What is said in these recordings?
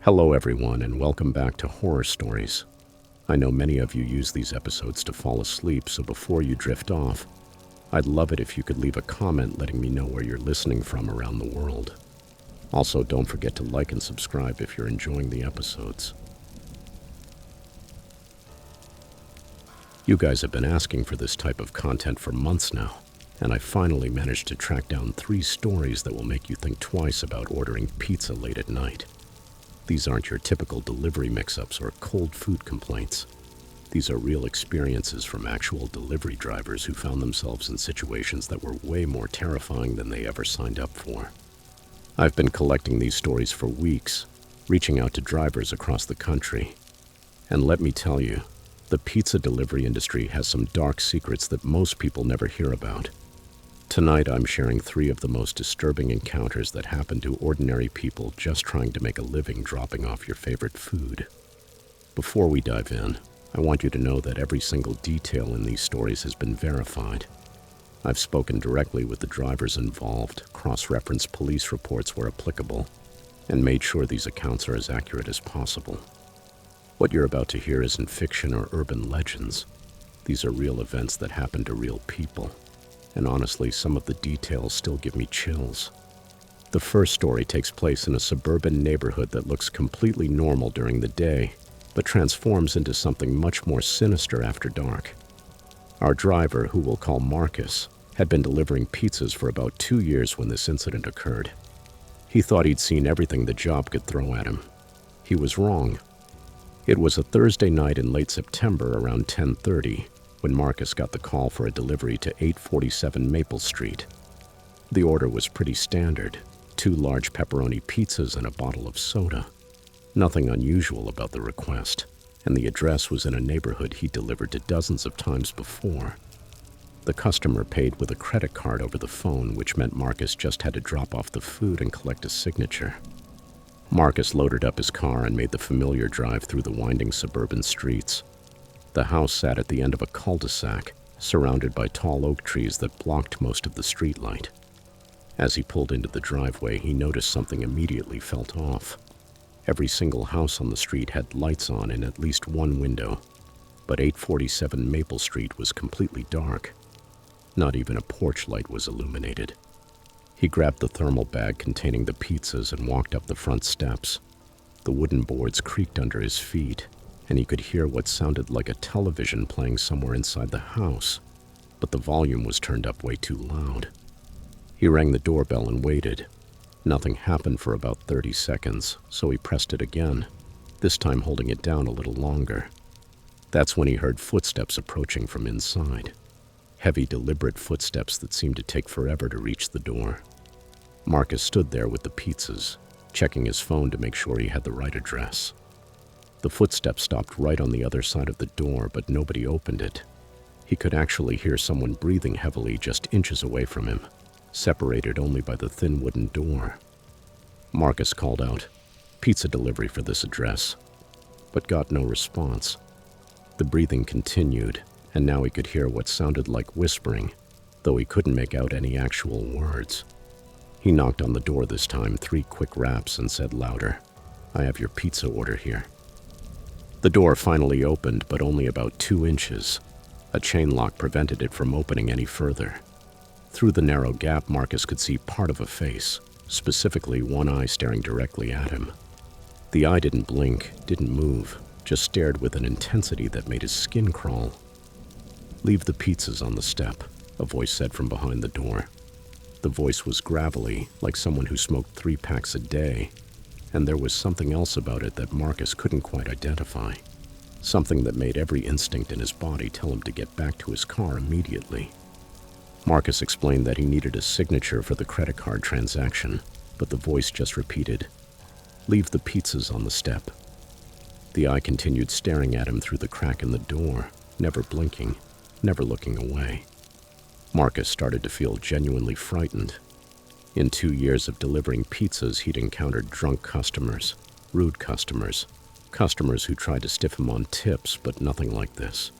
Hello, everyone, and welcome back to Horror Stories. I know many of you use these episodes to fall asleep, so before you drift off, I'd love it if you could leave a comment letting me know where you're listening from around the world. Also, don't forget to like and subscribe if you're enjoying the episodes. You guys have been asking for this type of content for months now, and I finally managed to track down 3 stories that will make you think twice about ordering pizza late at night. These aren't your typical delivery mix-ups or cold food complaints. These are real experiences from actual delivery drivers who found themselves in situations that were way more terrifying than they ever signed up for. I've been collecting these stories for weeks, reaching out to drivers across the country. And let me tell you, the pizza delivery industry has some dark secrets that most people never hear about. Tonight, I'm sharing 3 of the most disturbing encounters that happen to ordinary people just trying to make a living dropping off your favorite food. Before we dive in, I want you to know that every single detail in these stories has been verified. I've spoken directly with the drivers involved, cross-referenced police reports where applicable, and made sure these accounts are as accurate as possible. What you're about to hear isn't fiction or urban legends. These are real events that happen to real people. And honestly, some of the details still give me chills. The first story takes place in a suburban neighborhood that looks completely normal during the day, but transforms into something much more sinister after dark. Our driver, who we'll call Marcus, had been delivering pizzas for about 2 years when this incident occurred. He thought he'd seen everything the job could throw at him. He was wrong. It was a Thursday night in late September around 10:30, when Marcus got the call for a delivery to 847 Maple Street. The order was pretty standard, 2 large pepperoni pizzas and a bottle of soda. Nothing unusual about the request, and the address was in a neighborhood he delivered to dozens of times before. The customer paid with a credit card over the phone, which meant Marcus just had to drop off the food and collect a signature. Marcus loaded up his car and made the familiar drive through the winding suburban streets. The house sat at the end of a cul-de-sac, surrounded by tall oak trees that blocked most of the streetlight. As he pulled into the driveway, he noticed something immediately felt off. Every single house on the street had lights on in at least one window, but 847 Maple Street was completely dark. Not even a porch light was illuminated. He grabbed the thermal bag containing the pizzas and walked up the front steps. The wooden boards creaked under his feet, and he could hear what sounded like a television playing somewhere inside the house, but the volume was turned up way too loud. He rang the doorbell and waited. Nothing happened for about 30 seconds, so he pressed it again, this time holding it down a little longer. That's when he heard footsteps approaching from inside. Heavy, deliberate footsteps that seemed to take forever to reach the door. Marcus stood there with the pizzas, checking his phone to make sure he had the right address. The footsteps stopped right on the other side of the door, but nobody opened it. He could actually hear someone breathing heavily just inches away from him, separated only by the thin wooden door. Marcus called out, "Pizza delivery for this address," but got no response. The breathing continued, and now he could hear what sounded like whispering, though he couldn't make out any actual words. He knocked on the door this time, 3 quick raps, and said louder, "I have your pizza order here." The door finally opened, but only about 2 inches. A chain lock prevented it from opening any further. Through the narrow gap, Marcus could see part of a face, specifically one eye staring directly at him. The eye didn't blink, didn't move, just stared with an intensity that made his skin crawl. "Leave the pizzas on the step," a voice said from behind the door. The voice was gravelly, like someone who smoked 3 packs a day. And there was something else about it that Marcus couldn't quite identify. Something that made every instinct in his body tell him to get back to his car immediately. Marcus explained that he needed a signature for the credit card transaction, but the voice just repeated, "Leave the pizzas on the step." The eye continued staring at him through the crack in the door, never blinking, never looking away. Marcus started to feel genuinely frightened. In 2 years of delivering pizzas, he'd encountered drunk customers, rude customers, customers who tried to stiff him on tips, but nothing like this.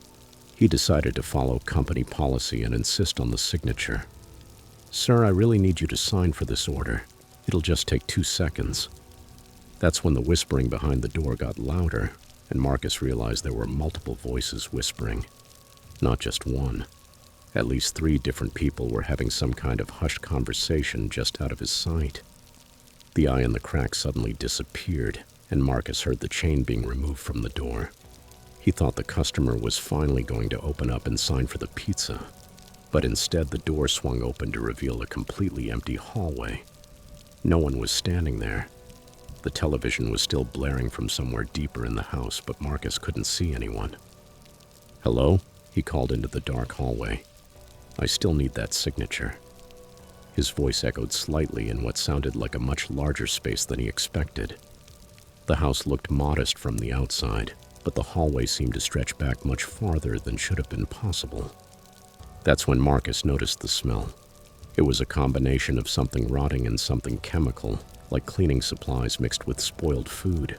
He decided to follow company policy and insist on the signature. "Sir, I really need you to sign for this order. It'll just take 2 seconds." That's when the whispering behind the door got louder, and Marcus realized there were multiple voices whispering. Not just one. At least 3 different people were having some kind of hushed conversation just out of his sight. The eye in the crack suddenly disappeared, and Marcus heard the chain being removed from the door. He thought the customer was finally going to open up and sign for the pizza, but instead the door swung open to reveal a completely empty hallway. No one was standing there. The television was still blaring from somewhere deeper in the house, but Marcus couldn't see anyone. "Hello?" he called into the dark hallway. "I still need that signature." His voice echoed slightly in what sounded like a much larger space than he expected. The house looked modest from the outside, but the hallway seemed to stretch back much farther than should have been possible. That's when Marcus noticed the smell. It was a combination of something rotting and something chemical, like cleaning supplies mixed with spoiled food.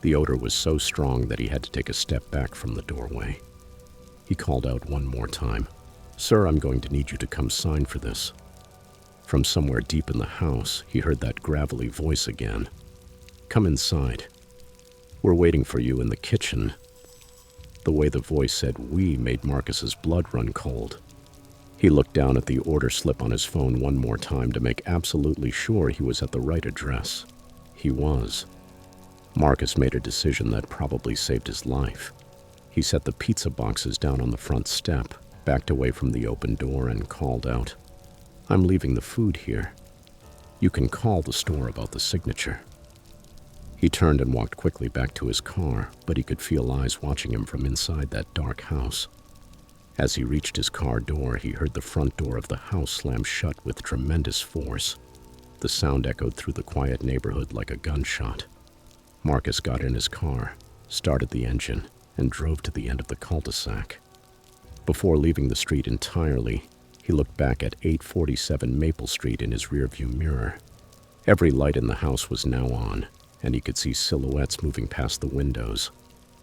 The odor was so strong that he had to take a step back from the doorway. He called out one more time, "Sir, I'm going to need you to come sign for this." From somewhere deep in the house, he heard that gravelly voice again. "Come inside. We're waiting for you in the kitchen." The way the voice said "we" made Marcus's blood run cold. He looked down at the order slip on his phone one more time to make absolutely sure he was at the right address. He was. Marcus made a decision that probably saved his life. He set the pizza boxes down on the front step, backed away from the open door, and called out, "I'm leaving the food here. You can call the store about the signature." He turned and walked quickly back to his car, but he could feel eyes watching him from inside that dark house. As he reached his car door, he heard the front door of the house slam shut with tremendous force. The sound echoed through the quiet neighborhood like a gunshot. Marcus got in his car, started the engine, and drove to the end of the cul-de-sac. Before leaving the street entirely, he looked back at 847 Maple Street in his rearview mirror. Every light in the house was now on, and he could see silhouettes moving past the windows.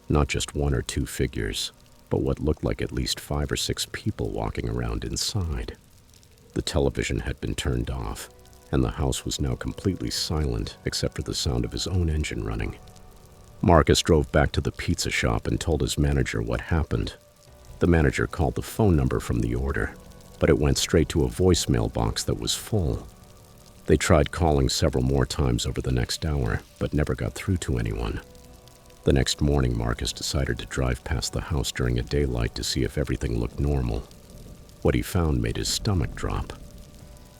Not just 1 or 2 figures, but what looked like at least 5 or 6 people walking around inside. The television had been turned off, and the house was now completely silent except for the sound of his own engine running. Marcus drove back to the pizza shop and told his manager what happened. The manager called the phone number from the order, but it went straight to a voicemail box that was full. They tried calling several more times over the next hour, but never got through to anyone. The next morning, Marcus decided to drive past the house during a daylight to see if everything looked normal. What he found made his stomach drop.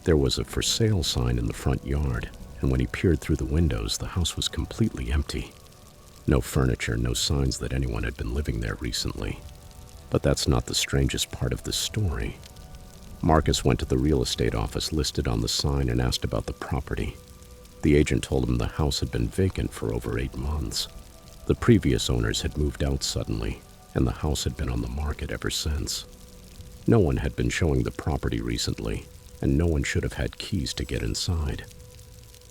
There was a "for sale" sign in the front yard, and when he peered through the windows, the house was completely empty. No furniture, no signs that anyone had been living there recently. But that's not the strangest part of this story. Marcus went to the real estate office listed on the sign and asked about the property. The agent told him the house had been vacant for over 8 months. The previous owners had moved out suddenly, and the house had been on the market ever since. No one had been showing the property recently, and no one should have had keys to get inside.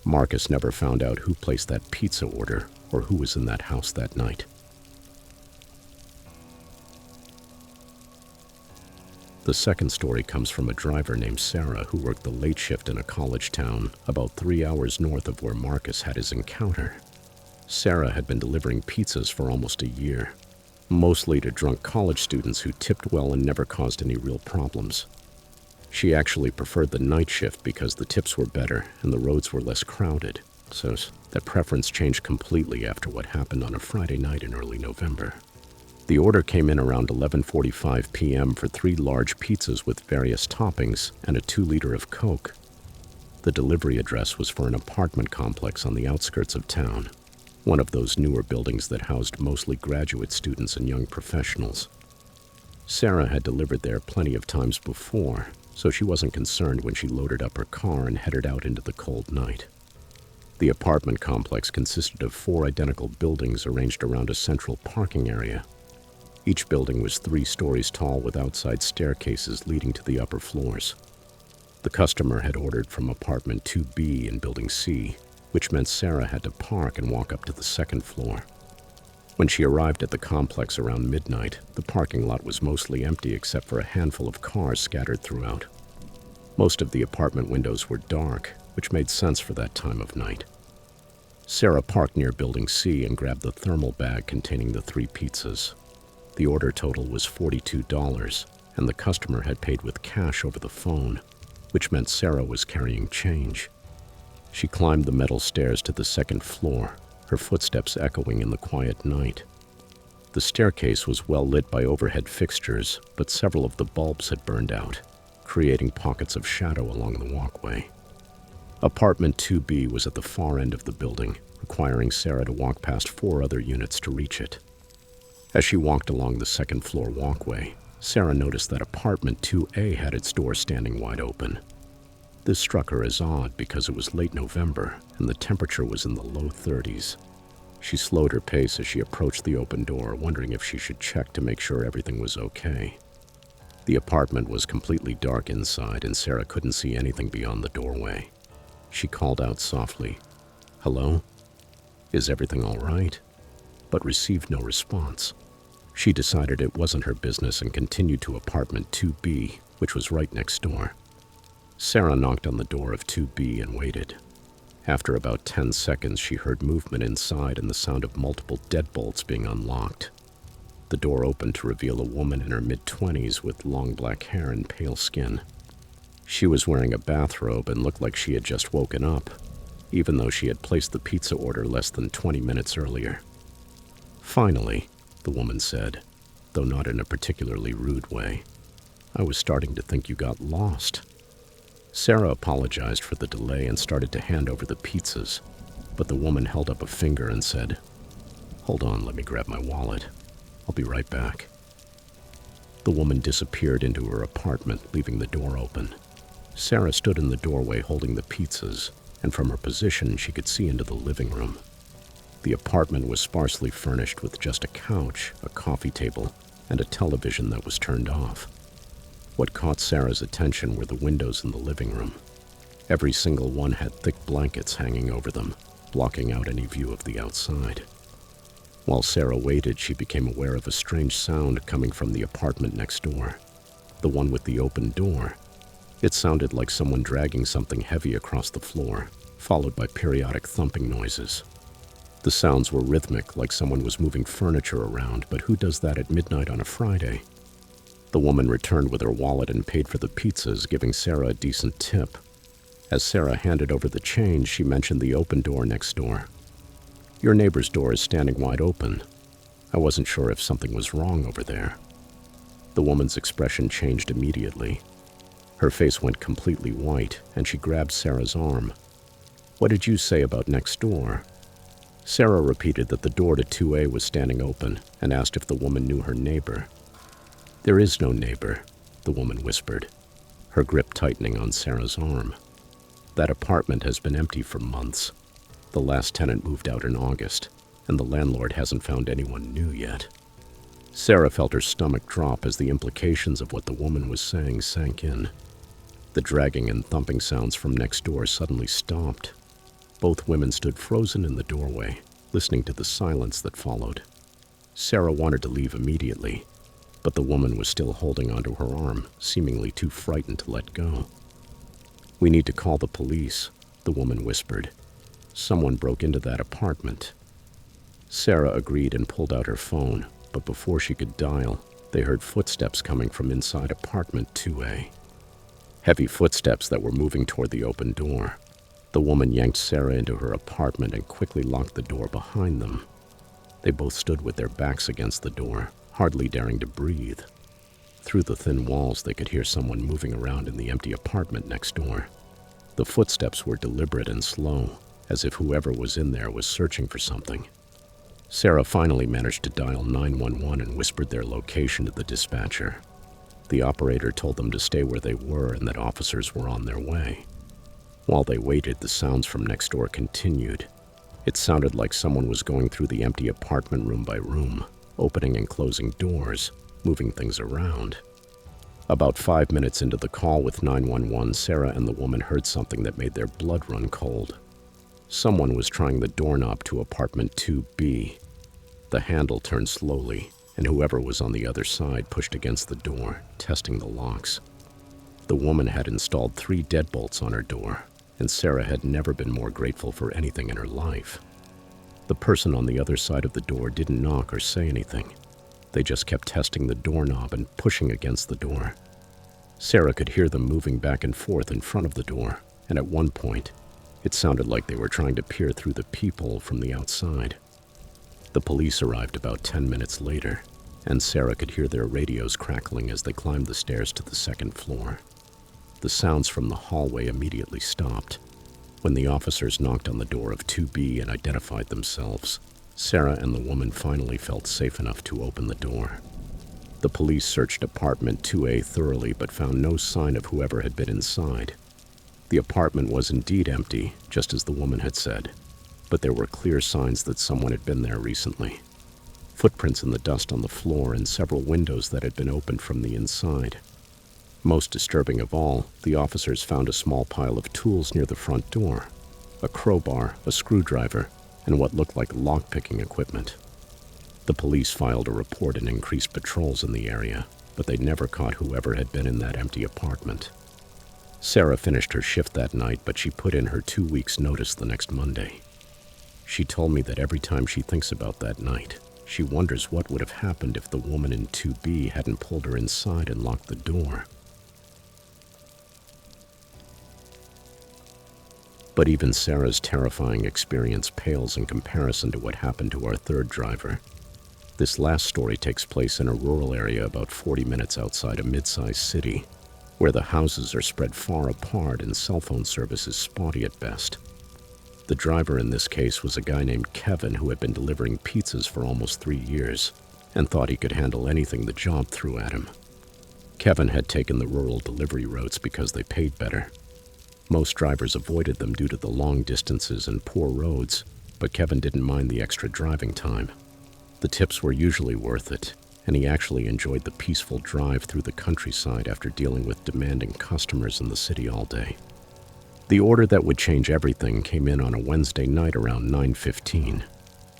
Marcus never found out who placed that pizza order or who was in that house that night. The second story comes from a driver named Sarah who worked the late shift in a college town about 3 hours north of where Marcus had his encounter. Sarah had been delivering pizzas for almost a year, mostly to drunk college students who tipped well and never caused any real problems. She actually preferred the night shift because the tips were better and the roads were less crowded, so that preference changed completely after what happened on a Friday night in early November. The order came in around 11:45 p.m. for 3 large pizzas with various toppings and a 2-liter of Coke. The delivery address was for an apartment complex on the outskirts of town, one of those newer buildings that housed mostly graduate students and young professionals. Sarah had delivered there plenty of times before, so she wasn't concerned when she loaded up her car and headed out into the cold night. The apartment complex consisted of 4 identical buildings arranged around a central parking area. Each building was 3 stories tall with outside staircases leading to the upper floors. The customer had ordered from apartment 2B in building C, which meant Sarah had to park and walk up to the 2nd floor. When she arrived at the complex around midnight, the parking lot was mostly empty except for a handful of cars scattered throughout. Most of the apartment windows were dark, which made sense for that time of night. Sarah parked near Building C and grabbed the thermal bag containing the 3 pizzas. The order total was $42, and the customer had paid with cash over the phone, which meant Sarah was carrying change. She climbed the metal stairs to the 2nd floor, her footsteps echoing in the quiet night. The staircase was well lit by overhead fixtures, but several of the bulbs had burned out, creating pockets of shadow along the walkway. Apartment 2B was at the far end of the building, requiring Sarah to walk past 4 other units to reach it. As she walked along the 2nd floor walkway, Sarah noticed that apartment 2A had its door standing wide open. This struck her as odd because it was late November and the temperature was in the low 30s. She slowed her pace as she approached the open door, wondering if she should check to make sure everything was okay. The apartment was completely dark inside and Sarah couldn't see anything beyond the doorway. She called out softly, "Hello? Is everything all right?" but received no response. She decided it wasn't her business and continued to apartment 2B, which was right next door. Sarah knocked on the door of 2B and waited. After about 10 seconds, she heard movement inside and the sound of multiple deadbolts being unlocked. The door opened to reveal a woman in her mid-20s with long black hair and pale skin. She was wearing a bathrobe and looked like she had just woken up, even though she had placed the pizza order less than 20 minutes earlier. "Finally," the woman said, though not in a particularly rude way. "I was starting to think you got lost." Sarah apologized for the delay and started to hand over the pizzas, but the woman held up a finger and said, "Hold on, let me grab my wallet. I'll be right back." The woman disappeared into her apartment, leaving the door open. Sarah stood in the doorway holding the pizzas, and from her position she could see into the living room. The apartment was sparsely furnished with just a couch, a coffee table, and a television that was turned off. What caught Sarah's attention were the windows in the living room. Every single one had thick blankets hanging over them, blocking out any view of the outside. While Sarah waited, she became aware of a strange sound coming from the apartment next door, the one with the open door. It sounded like someone dragging something heavy across the floor, followed by periodic thumping noises. The sounds were rhythmic, like someone was moving furniture around, but who does that at midnight on a Friday? The woman returned with her wallet and paid for the pizzas, giving Sarah a decent tip. As Sarah handed over the change, she mentioned the open door next door. "Your neighbor's door is standing wide open. I wasn't sure if something was wrong over there." The woman's expression changed immediately. Her face went completely white, and she grabbed Sarah's arm. "What did you say about next door?" Sarah repeated that the door to 2A was standing open and asked if the woman knew her neighbor. "There is no neighbor," the woman whispered, her grip tightening on Sarah's arm. "That apartment has been empty for months. The last tenant moved out in August, and the landlord hasn't found anyone new yet." Sarah felt her stomach drop as the implications of what the woman was saying sank in. The dragging and thumping sounds from next door suddenly stopped. Both women stood frozen in the doorway, listening to the silence that followed. Sarah wanted to leave immediately, but the woman was still holding onto her arm, seemingly too frightened to let go. "We need to call the police," the woman whispered. "Someone broke into that apartment." Sarah agreed and pulled out her phone, but before she could dial, they heard footsteps coming from inside apartment 2A. Heavy footsteps that were moving toward the open door. The woman yanked Sarah into her apartment and quickly locked the door behind them. They both stood with their backs against the door, hardly daring to breathe. Through the thin walls, they could hear someone moving around in the empty apartment next door. The footsteps were deliberate and slow, as if whoever was in there was searching for something. Sarah finally managed to dial 911 and whispered their location to the dispatcher. The operator told them to stay where they were and that officers were on their way. While they waited, the sounds from next door continued. It sounded like someone was going through the empty apartment room by room, opening and closing doors, moving things around. About 5 minutes into the call with 911, Sarah and the woman heard something that made their blood run cold. Someone was trying the doorknob to apartment 2B. The handle turned slowly, and whoever was on the other side pushed against the door, testing the locks. The woman had installed 3 deadbolts on her door, and Sarah had never been more grateful for anything in her life. The person on the other side of the door didn't knock or say anything. They just kept testing the doorknob and pushing against the door. Sarah could hear them moving back and forth in front of the door, and at one point, it sounded like they were trying to peer through the peephole from the outside. The police arrived about 10 minutes later, and Sarah could hear their radios crackling as they climbed the stairs to the second floor. The sounds from the hallway immediately stopped. When the officers knocked on the door of 2B and identified themselves, Sarah and the woman finally felt safe enough to open the door. The police searched apartment 2A thoroughly but found no sign of whoever had been inside. The apartment was indeed empty, just as the woman had said, but there were clear signs that someone had been there recently. Footprints in the dust on the floor and several windows that had been opened from the inside. Most disturbing of all, the officers found a small pile of tools near the front door, a crowbar, a screwdriver, and what looked like lock-picking equipment. The police filed a report and increased patrols in the area, but they never caught whoever had been in that empty apartment. Sarah finished her shift that night, but she put in her 2 weeks' notice the next Monday. She told me that every time she thinks about that night, she wonders what would have happened if the woman in 2B hadn't pulled her inside and locked the door. But even Sarah's terrifying experience pales in comparison to what happened to our third driver. This last story takes place in a rural area about 40 minutes outside a mid-sized city, where the houses are spread far apart and cell phone service is spotty at best. The driver in this case was a guy named Kevin who had been delivering pizzas for almost 3 years and thought he could handle anything the job threw at him. Kevin had taken the rural delivery routes because they paid better. Most drivers avoided them due to the long distances and poor roads, but Kevin didn't mind the extra driving time. The tips were usually worth it, and he actually enjoyed the peaceful drive through the countryside after dealing with demanding customers in the city all day. The order that would change everything came in on a Wednesday night around 9:15.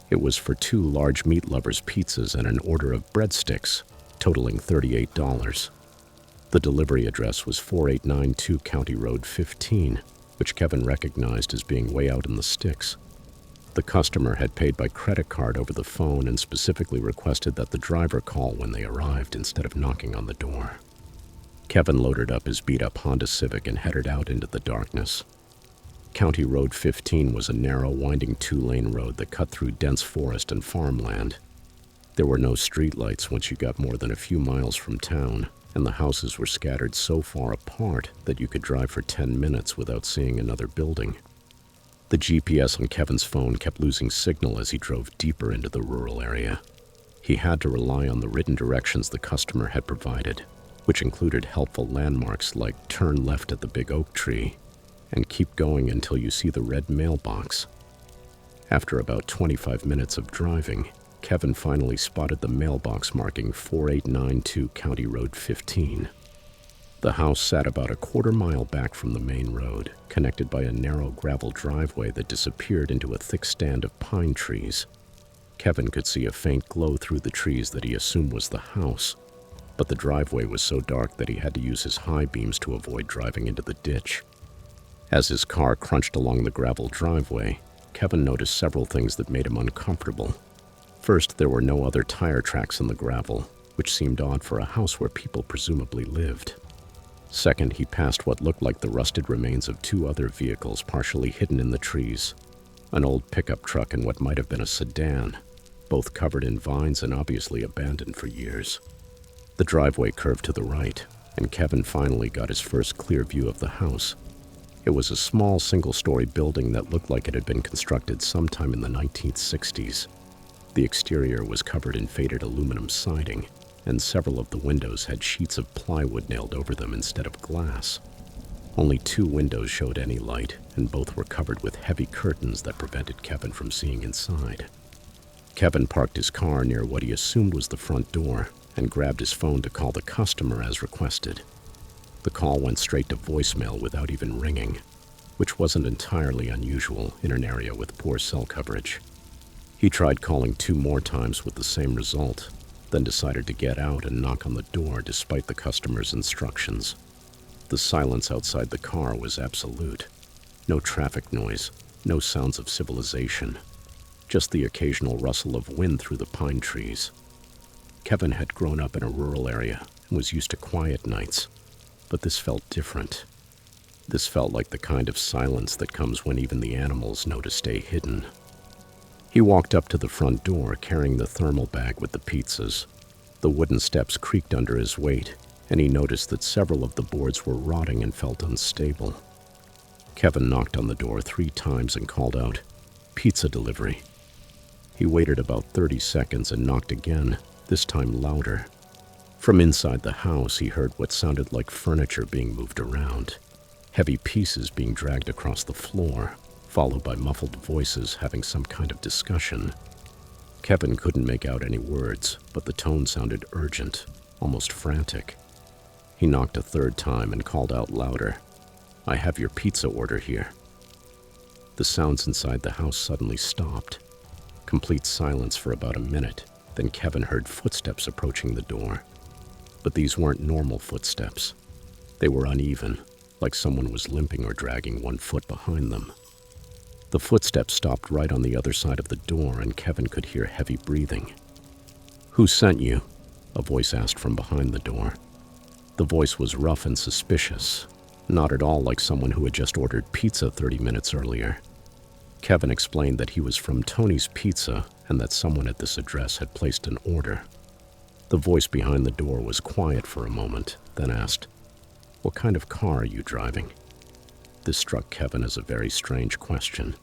It was for 2 large meat lovers pizzas and an order of breadsticks, totaling $38. The delivery address was 4892 County Road 15, which Kevin recognized as being way out in the sticks. The customer had paid by credit card over the phone and specifically requested that the driver call when they arrived instead of knocking on the door. Kevin loaded up his beat-up Honda Civic and headed out into the darkness. County Road 15 was a narrow, winding 2-lane road that cut through dense forest and farmland. There were no streetlights once you got more than a few miles from town, and the houses were scattered so far apart that you could drive for 10 minutes without seeing another building. The GPS on Kevin's phone kept losing signal as he drove deeper into the rural area. He had to rely on the written directions the customer had provided, which included helpful landmarks like turn left at the big oak tree and keep going until you see the red mailbox. After about 25 minutes of driving, Kevin finally spotted the mailbox marking 4892 County Road 15. The house sat about a quarter mile back from the main road, connected by a narrow gravel driveway that disappeared into a thick stand of pine trees. Kevin could see a faint glow through the trees that he assumed was the house, but the driveway was so dark that he had to use his high beams to avoid driving into the ditch. As his car crunched along the gravel driveway, Kevin noticed several things that made him uncomfortable. First, there were no other tire tracks in the gravel, which seemed odd for a house where people presumably lived. Second, he passed what looked like the rusted remains of 2 other vehicles partially hidden in the trees, an old pickup truck and what might have been a sedan, both covered in vines and obviously abandoned for years. The driveway curved to the right, and Kevin finally got his first clear view of the house. It was a small single-story building that looked like it had been constructed sometime in the 1960s. The exterior was covered in faded aluminum siding, and several of the windows had sheets of plywood nailed over them instead of glass. Only 2 windows showed any light, and both were covered with heavy curtains that prevented Kevin from seeing inside. Kevin parked his car near what he assumed was the front door and grabbed his phone to call the customer as requested. The call went straight to voicemail without even ringing, which wasn't entirely unusual in an area with poor cell coverage. He tried calling 2 more times with the same result, then decided to get out and knock on the door despite the customer's instructions. The silence outside the car was absolute. No traffic noise, no sounds of civilization. just the occasional rustle of wind through the pine trees. Kevin had grown up in a rural area and was used to quiet nights, but this felt different. This felt like the kind of silence that comes when even the animals know to stay hidden. He walked up to the front door carrying the thermal bag with the pizzas. The wooden steps creaked under his weight, and he noticed that several of the boards were rotting and felt unstable. Kevin knocked on the door 3 times and called out, "Pizza delivery." He waited about 30 seconds and knocked again, this time louder. From inside the house, he heard what sounded like furniture being moved around, heavy pieces being dragged across the floor, followed by muffled voices having some kind of discussion. Kevin couldn't make out any words, but the tone sounded urgent, almost frantic. He knocked a 3rd time and called out louder, "I have your pizza order here." The sounds inside the house suddenly stopped. Complete silence for about a minute, then Kevin heard footsteps approaching the door. But these weren't normal footsteps. They were uneven, like someone was limping or dragging 1 foot behind them. The footsteps stopped right on the other side of the door, and Kevin could hear heavy breathing. "Who sent you?" a voice asked from behind the door. The voice was rough and suspicious, not at all like someone who had just ordered pizza 30 minutes earlier. Kevin explained that he was from Tony's Pizza and that someone at this address had placed an order. The voice behind the door was quiet for a moment, then asked, "What kind of car are you driving?" This struck Kevin as a very strange question.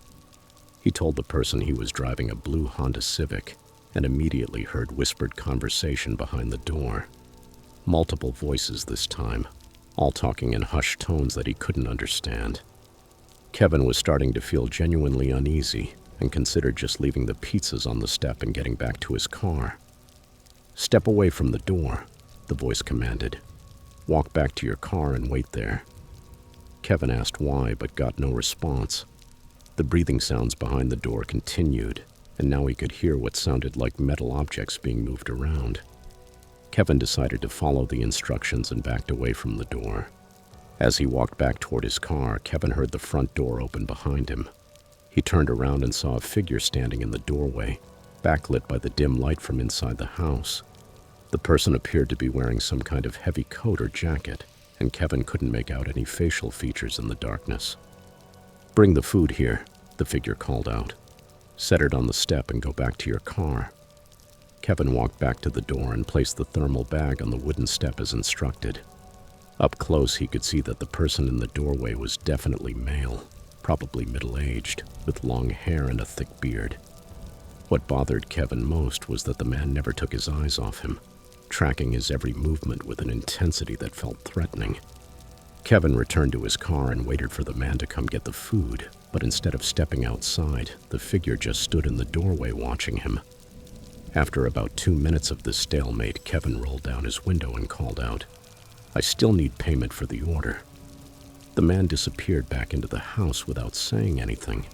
He told the person he was driving a blue Honda Civic and immediately heard whispered conversation behind the door. Multiple voices this time, all talking in hushed tones that he couldn't understand. Kevin was starting to feel genuinely uneasy and considered just leaving the pizzas on the step and getting back to his car. "Step away from the door," the voice commanded. "Walk back to your car and wait there." Kevin asked why, but got no response. The breathing sounds behind the door continued, and now he could hear what sounded like metal objects being moved around. Kevin decided to follow the instructions and backed away from the door. As he walked back toward his car, Kevin heard the front door open behind him. He turned around and saw a figure standing in the doorway, backlit by the dim light from inside the house. The person appeared to be wearing some kind of heavy coat or jacket, and Kevin couldn't make out any facial features in the darkness. "Bring the food here," the figure called out. "Set it on the step and go back to your car." Kevin walked back to the door and placed the thermal bag on the wooden step as instructed. Up close, he could see that the person in the doorway was definitely male, probably middle-aged, with long hair and a thick beard. What bothered Kevin most was that the man never took his eyes off him, tracking his every movement with an intensity that felt threatening. Kevin returned to his car and waited for the man to come get the food, but instead of stepping outside, the figure just stood in the doorway watching him. After about 2 minutes of this stalemate, Kevin rolled down his window and called out, "I still need payment for the order." The man disappeared back into the house without saying anything.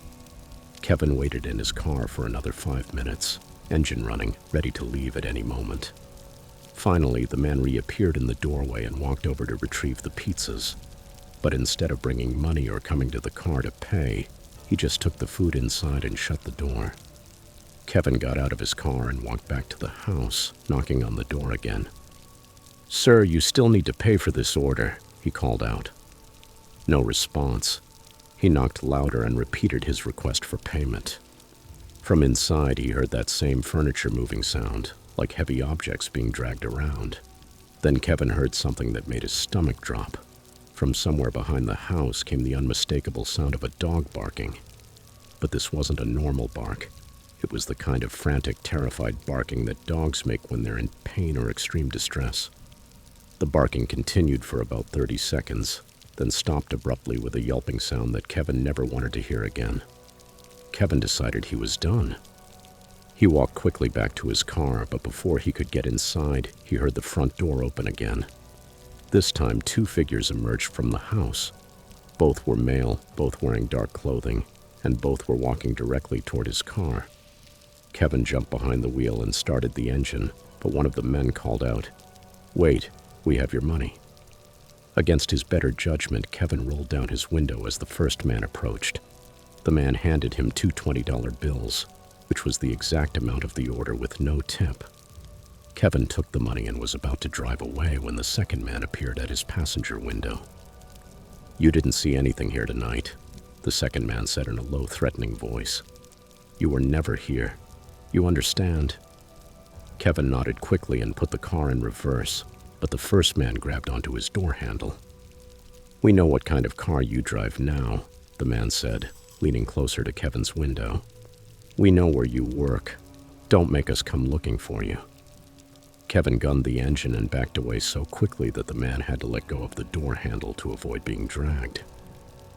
Kevin waited in his car for another 5 minutes, engine running, ready to leave at any moment. Finally, the man reappeared in the doorway and walked over to retrieve the pizzas. But instead of bringing money or coming to the car to pay, he just took the food inside and shut the door. Kevin got out of his car and walked back to the house, knocking on the door again. "Sir, you still need to pay for this order," he called out. No response. He knocked louder and repeated his request for payment. From inside, he heard that same furniture moving sound, like heavy objects being dragged around. Then Kevin heard something that made his stomach drop. From somewhere behind the house came the unmistakable sound of a dog barking. But this wasn't a normal bark. It was the kind of frantic, terrified barking that dogs make when they're in pain or extreme distress. The barking continued for about 30 seconds, then stopped abruptly with a yelping sound that Kevin never wanted to hear again. Kevin decided he was done. He walked quickly back to his car, but before he could get inside, he heard the front door open again. This time, 2 figures emerged from the house. Both were male, both wearing dark clothing, and both were walking directly toward his car. Kevin jumped behind the wheel and started the engine, but one of the men called out, "Wait, we have your money." Against his better judgment, Kevin rolled down his window as the first man approached. The man handed him 2 $20 bills. which was the exact amount of the order with no tip. Kevin took the money and was about to drive away when the second man appeared at his passenger window. "You didn't see anything here tonight," the second man said in a low, threatening voice. "You were never here. You understand?" Kevin nodded quickly and put the car in reverse, but the first man grabbed onto his door handle. "We know what kind of car you drive now," the man said, leaning closer to Kevin's window. "We know where you work. Don't make us come looking for you." Kevin gunned the engine and backed away so quickly that the man had to let go of the door handle to avoid being dragged.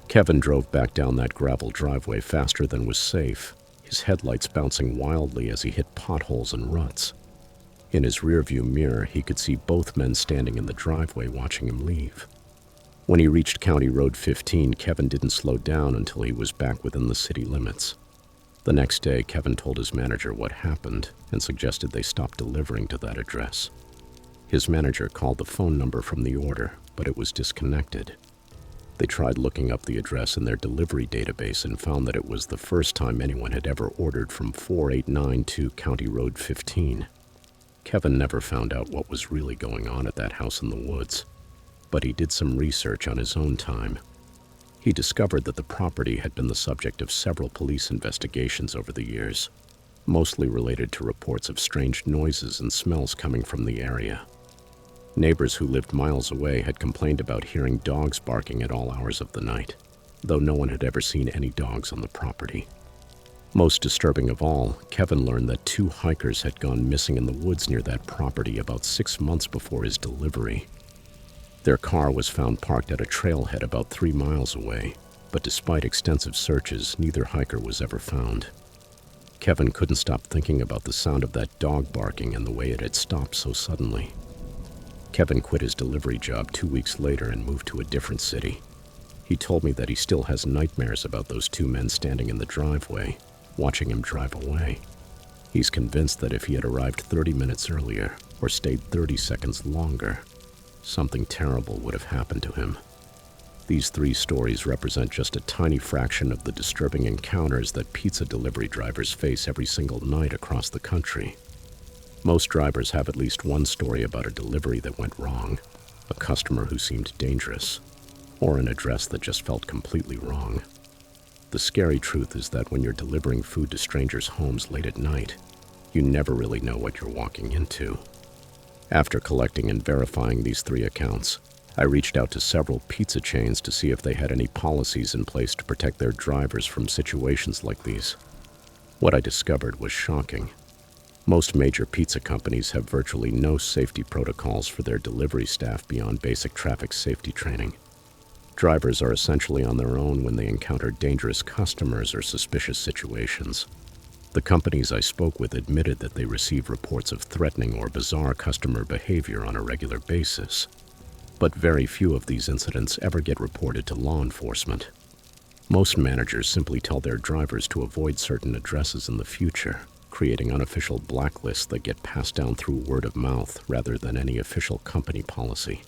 Kevin drove back down that gravel driveway faster than was safe, his headlights bouncing wildly as he hit potholes and ruts. In his rearview mirror, he could see both men standing in the driveway watching him leave. When he reached County Road 15, Kevin didn't slow down until he was back within the city limits. The next day, Kevin told his manager what happened and suggested they stop delivering to that address. His manager called the phone number from the order, but it was disconnected. They tried looking up the address in their delivery database and found that it was the first time anyone had ever ordered from 4892 County Road 15. Kevin never found out what was really going on at that house in the woods, but he did some research on his own time. He discovered that the property had been the subject of several police investigations over the years, mostly related to reports of strange noises and smells coming from the area. Neighbors who lived miles away had complained about hearing dogs barking at all hours of the night, though no one had ever seen any dogs on the property. Most disturbing of all, Kevin learned that 2 hikers had gone missing in the woods near that property about 6 months before his delivery. Their car was found parked at a trailhead about 3 miles away, but despite extensive searches, neither hiker was ever found. Kevin couldn't stop thinking about the sound of that dog barking and the way it had stopped so suddenly. Kevin quit his delivery job 2 weeks later and moved to a different city. He told me that he still has nightmares about those 2 men standing in the driveway, watching him drive away. He's convinced that if he had arrived 30 minutes earlier or stayed 30 seconds longer, something terrible would have happened to him. These 3 stories represent just a tiny fraction of the disturbing encounters that pizza delivery drivers face every single night across the country. Most drivers have at least one story about a delivery that went wrong, a customer who seemed dangerous, or an address that just felt completely wrong. The scary truth is that when you're delivering food to strangers' homes late at night, you never really know what you're walking into. After collecting and verifying these 3 accounts, I reached out to several pizza chains to see if they had any policies in place to protect their drivers from situations like these. What I discovered was shocking. Most major pizza companies have virtually no safety protocols for their delivery staff beyond basic traffic safety training. Drivers are essentially on their own when they encounter dangerous customers or suspicious situations. The companies I spoke with admitted that they receive reports of threatening or bizarre customer behavior on a regular basis, but very few of these incidents ever get reported to law enforcement. Most managers simply tell their drivers to avoid certain addresses in the future, creating unofficial blacklists that get passed down through word of mouth rather than any official company policy.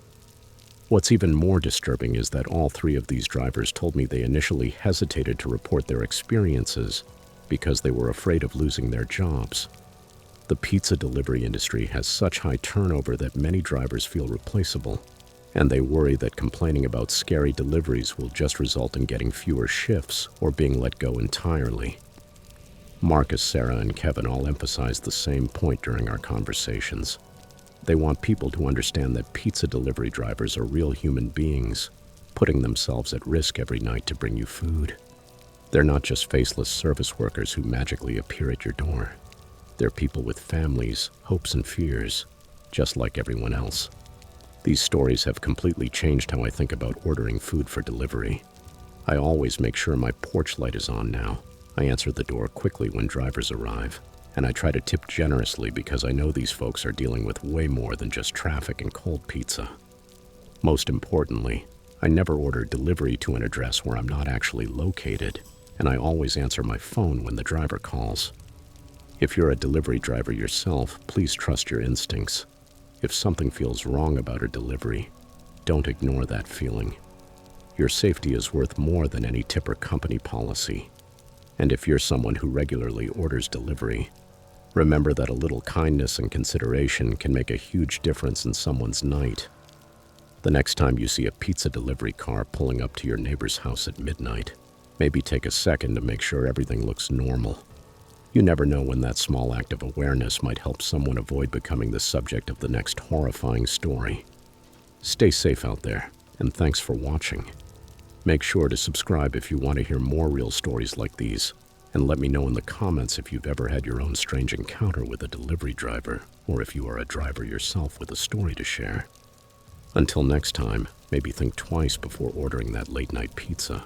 What's even more disturbing is that all 3 of these drivers told me they initially hesitated to report their experiences because they were afraid of losing their jobs. The pizza delivery industry has such high turnover that many drivers feel replaceable, and they worry that complaining about scary deliveries will just result in getting fewer shifts or being let go entirely. Marcus, Sarah, and Kevin all emphasized the same point during our conversations. They want people to understand that pizza delivery drivers are real human beings, putting themselves at risk every night to bring you food. They're not just faceless service workers who magically appear at your door. They're people with families, hopes, and fears, just like everyone else. These stories have completely changed how I think about ordering food for delivery. I always make sure my porch light is on now. I answer the door quickly when drivers arrive, and I try to tip generously because I know these folks are dealing with way more than just traffic and cold pizza. Most importantly, I never order delivery to an address where I'm not actually located, and I always answer my phone when the driver calls. If you're a delivery driver yourself, please trust your instincts. If something feels wrong about a delivery, don't ignore that feeling. Your safety is worth more than any tip or company policy. And if you're someone who regularly orders delivery, remember that a little kindness and consideration can make a huge difference in someone's night. The next time you see a pizza delivery car pulling up to your neighbor's house at midnight, maybe take a second to make sure everything looks normal. You never know when that small act of awareness might help someone avoid becoming the subject of the next horrifying story. Stay safe out there, and thanks for watching. Make sure to subscribe if you want to hear more real stories like these, and let me know in the comments if you've ever had your own strange encounter with a delivery driver, or if you are a driver yourself with a story to share. Until next time, maybe think twice before ordering that late-night pizza.